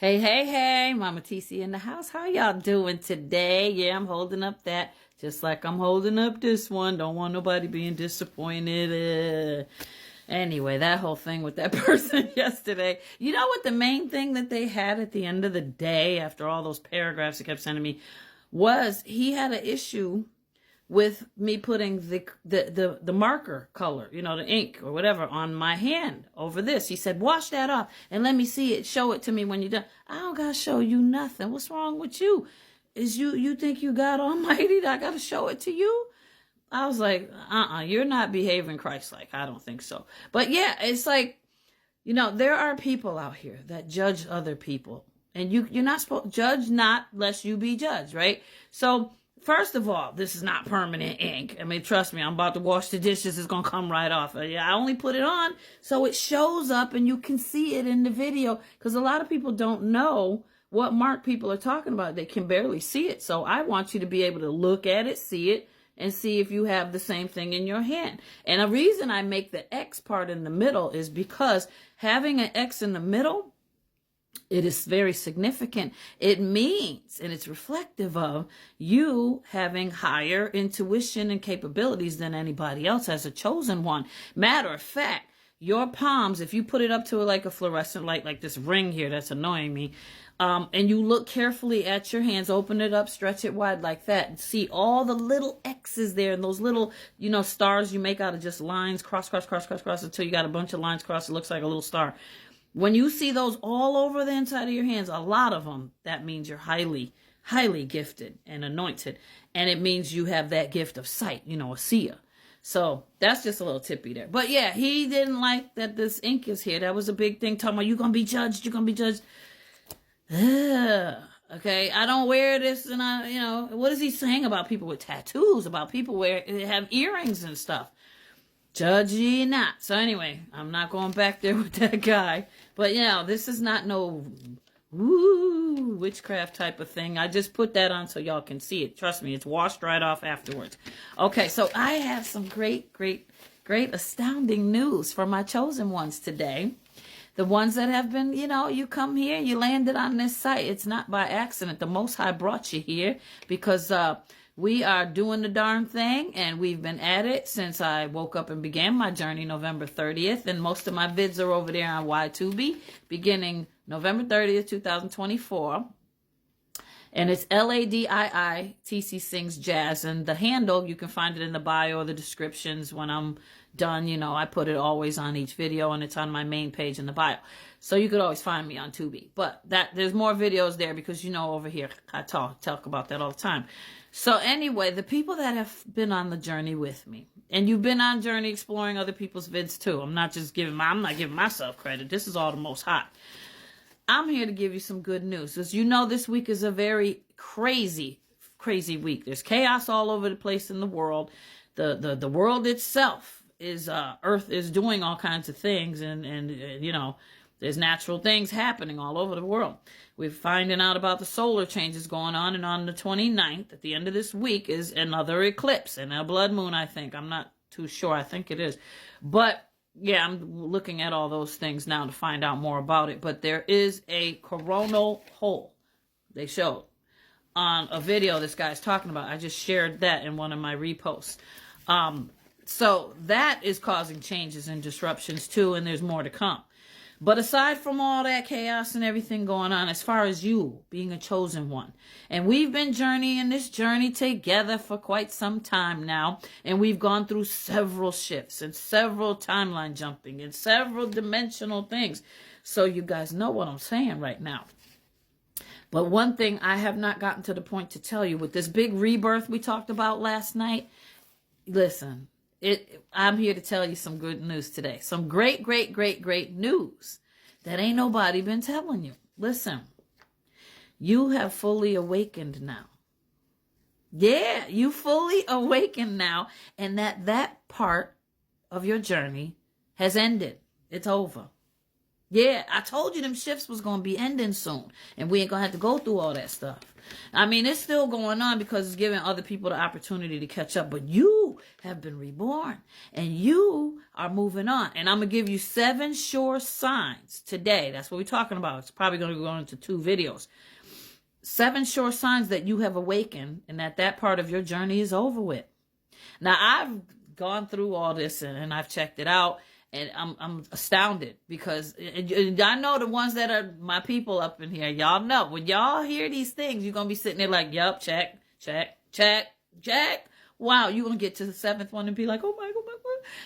Hey, hey, hey, Mama TC in the house. How y'all doing today? Yeah, I'm holding up that just like I'm holding up this one. Don't want nobody being disappointed. Anyway, that whole thing with that person yesterday. You know what the main thing that they had at the end of the day, after all those paragraphs he kept sending me, was he had an issue with me putting the marker color, the ink or whatever, on my hand over this. He said, wash that off and let me see it. Show it to me when you're done. I don't got to show you nothing. What's wrong with you? Is you think you God Almighty that I got to show it to you? I was like, you're not behaving Christ-like. I don't think so. But yeah, it's like, there are people out here that judge other people. And you're not supposed to judge not lest you be judged, right? So first of all, this is not permanent ink. I mean, trust me, I'm about to wash the dishes. It's going to come right off. I only put it on so it shows up and you can see it in the video, because a lot of people don't know what mark people are talking about. They can barely see it. So I want you to be able to look at it, see it, and see if you have the same thing in your hand. And the reason I make the X part in the middle is because having an X in the middle, it is very significant. It means, and it's reflective of you having higher intuition and capabilities than anybody else as a chosen one. Matter of fact, your palms, if you put it up to like a fluorescent light, like this ring here that's annoying me, and you look carefully at your hands, open it up, stretch it wide like that, and see all the little X's there and those little, stars you make out of just lines, cross, until you got a bunch of lines crossed. It looks like a little star. When you see those all over the inside of your hands, a lot of them, that means you're highly, highly gifted and anointed. And it means you have that gift of sight, a seer. So that's just a little tippy there. But yeah, he didn't like that this ink is here. That was a big thing, talking about you're going to be judged, you're going to be judged. Okay, I don't wear this, and what is he saying about people with tattoos, about people they have earrings and stuff? Judge ye not. So anyway, I'm not going back there with that guy. But this is not no witchcraft type of thing. I just put that on so y'all can see it. Trust me, it's washed right off afterwards. Okay, so I have some great astounding news for my chosen ones today. The ones that have been, you come here, you landed on this site. It's not by accident. The Most High brought you here because we are doing the darn thing, and we've been at it since I woke up and began my journey November 30th, and most of my vids are over there on Y2B, beginning November 30th, 2024, and it's LADII, TC Sings Jazz, and the handle, you can find it in the bio or the descriptions when I'm done. I put it always on each video, and it's on my main page in the bio. So you could always find me on Tubi. But there's more videos there because, over here, I talk about that all the time. So anyway, the people that have been on the journey with me, and you've been on journey exploring other people's vids too. I'm not giving myself credit. This is all the Most High. I'm here to give you some good news. As you know, this week is a very crazy week. There's chaos all over the place in the world. The world itself is, Earth is doing all kinds of things, and there's natural things happening all over the world. We're finding out about the solar changes going on, and on the 29th, at the end of this week, is another eclipse and a blood moon, I think. I'm not too sure. I think it is. But yeah, I'm looking at all those things now to find out more about it. But there is a coronal hole they showed on a video this guy's talking about. I just shared that in one of my reposts. So that is causing changes and disruptions too, and there's more to come. But aside from all that chaos and everything going on, as far as you being a chosen one, and we've been journeying this journey together for quite some time now, and we've gone through several shifts and several timeline jumping and several dimensional things. So you guys know what I'm saying right now. But one thing I have not gotten to the point to tell you, with this big rebirth we talked about last night, listen, I'm here to tell you some good news today. Some great news that ain't nobody been telling you. Listen, you have fully awakened now. Yeah, you fully awakened now, and that part of your journey has ended. It's over. Yeah, I told you them shifts was going to be ending soon, and we ain't going to have to go through all that stuff. I mean, it's still going on because it's giving other people the opportunity to catch up, but you have been reborn and you are moving on. And I'm going to give you 7 sure signs today. That's what we're talking about. It's probably going to go into 2 videos. 7 sure signs that you have awakened and that part of your journey is over with. Now, I've gone through all this and I've checked it out, and I'm astounded because I know the ones that are my people up in here, y'all know when y'all hear these things, you're going to be sitting there like, yup, check. Wow, you're going to get to the 7th one and be like, oh my God.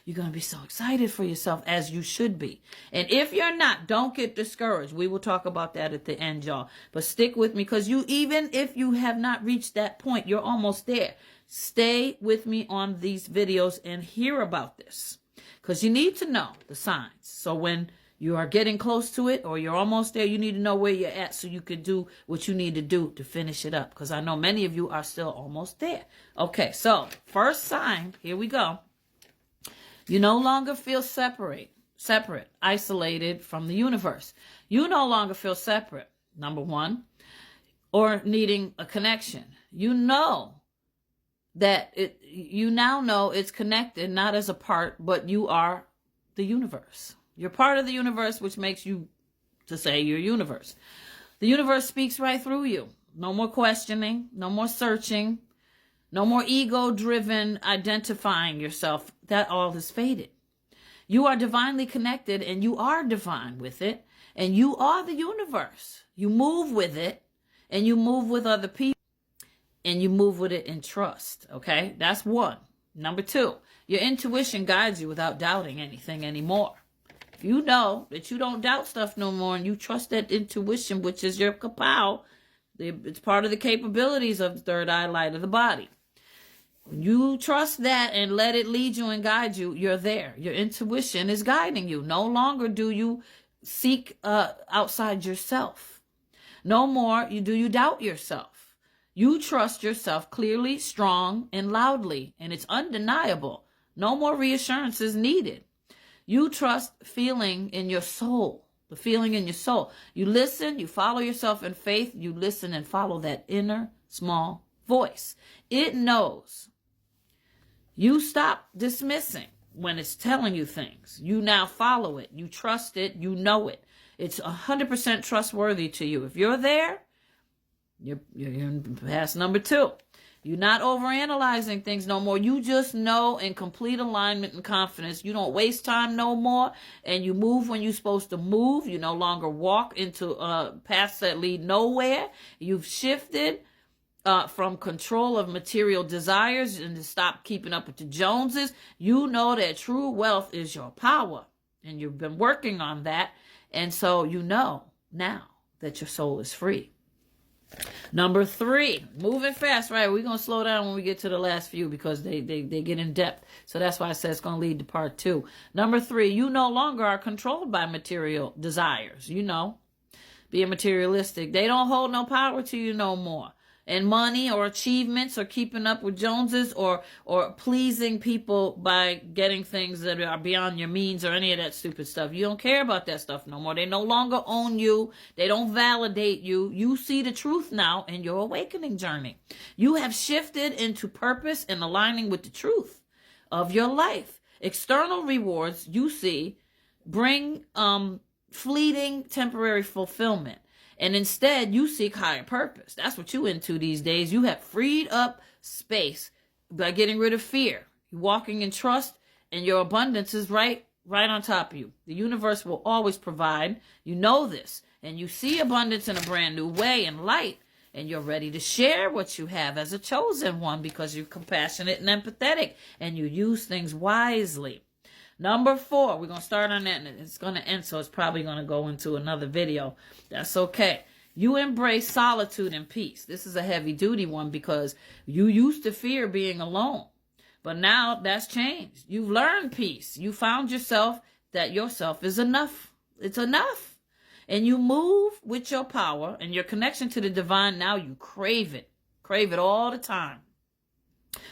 You're going to be so excited for yourself, as you should be. And if you're not, don't get discouraged. We will talk about that at the end, y'all. But stick with me, because even if you have not reached that point, you're almost there. Stay with me on these videos and hear about this, because you need to know the signs. So when you are getting close to it or you're almost there, you need to know where you're at so you can do what you need to do to finish it up, because I know many of you are still almost there. Okay, so first sign, here we go. You no longer feel separate, isolated from the universe. You no longer feel separate, number 1, or needing a connection. You know that you now know it's connected, not as a part, but you are the universe. You're part of the universe, which makes you to say you're universe. The universe speaks right through you. No more questioning, no more searching, no more ego-driven identifying yourself. That all is faded. You are divinely connected, and you are divine with it, and you are the universe. You move with it, and you move with other people, and you move with it in trust, okay? That's 1. Number 2, your intuition guides you without doubting anything anymore. If you know that you don't doubt stuff no more, and you trust that intuition, which is your kapow, it's part of the capabilities of the third eye light of the body. When you trust that and let it lead you and guide you, you're there. Your intuition is guiding you. No longer do you seek outside yourself. No more do you doubt yourself. You trust yourself clearly, strong, and loudly, and it's undeniable. No more reassurances needed. You trust feeling in your soul, the feeling in your soul. You listen, you follow yourself in faith, you listen and follow that inner small voice. It knows. You stop dismissing when it's telling you things. You now follow it. You trust it. You know it. It's 100% trustworthy to you. If you're there, you're past number 2. You're not overanalyzing things no more. You just know in complete alignment and confidence. You don't waste time no more, and you move when you're supposed to move. You no longer walk into paths that lead nowhere. You've shifted from control of material desires and to stop keeping up with the Joneses. You know that true wealth is your power, and you've been working on that, and so you know now that your soul is free. Number 3, moving fast, right? We're going to slow down when we get to the last few, because they get in depth. So that's why I said it's going to lead to part 2. Number 3, you no longer are controlled by material desires. You know, being materialistic. They don't hold no power to you no more. And money or achievements or keeping up with Joneses or pleasing people by getting things that are beyond your means or any of that stupid stuff. You don't care about that stuff no more. They no longer own you. They don't validate you. You see the truth now in your awakening journey. You have shifted into purpose and aligning with the truth of your life. External rewards you see bring fleeting temporary fulfillment. And instead, you seek higher purpose. That's what you into these days. You have freed up space by getting rid of fear. You're walking in trust, and your abundance is right on top of you. The universe will always provide. You know this. And you see abundance in a brand new way and light. And you're ready to share what you have as a chosen one, because you're compassionate and empathetic. And you use things wisely. Number 4, we're going to start on that, and it's going to end, so it's probably going to go into another video. That's okay. You embrace solitude and peace. This is a heavy-duty one, because you used to fear being alone, but now that's changed. You've learned peace. You found yourself that yourself is enough. It's enough. And you move with your power and your connection to the divine. Now you crave it. Crave it all the time.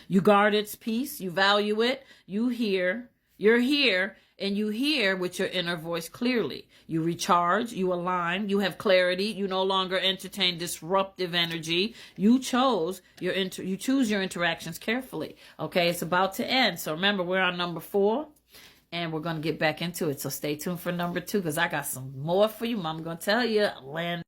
You guard its peace. You value it. You hear You're here and you hear with your inner voice clearly. You recharge, you align, you have clarity, you no longer entertain disruptive energy. You choose your interactions carefully. Okay, it's about to end. So remember, we're on number 4 and we're going to get back into it. So stay tuned for number 2 because I got some more for you. I'm going to tell you, land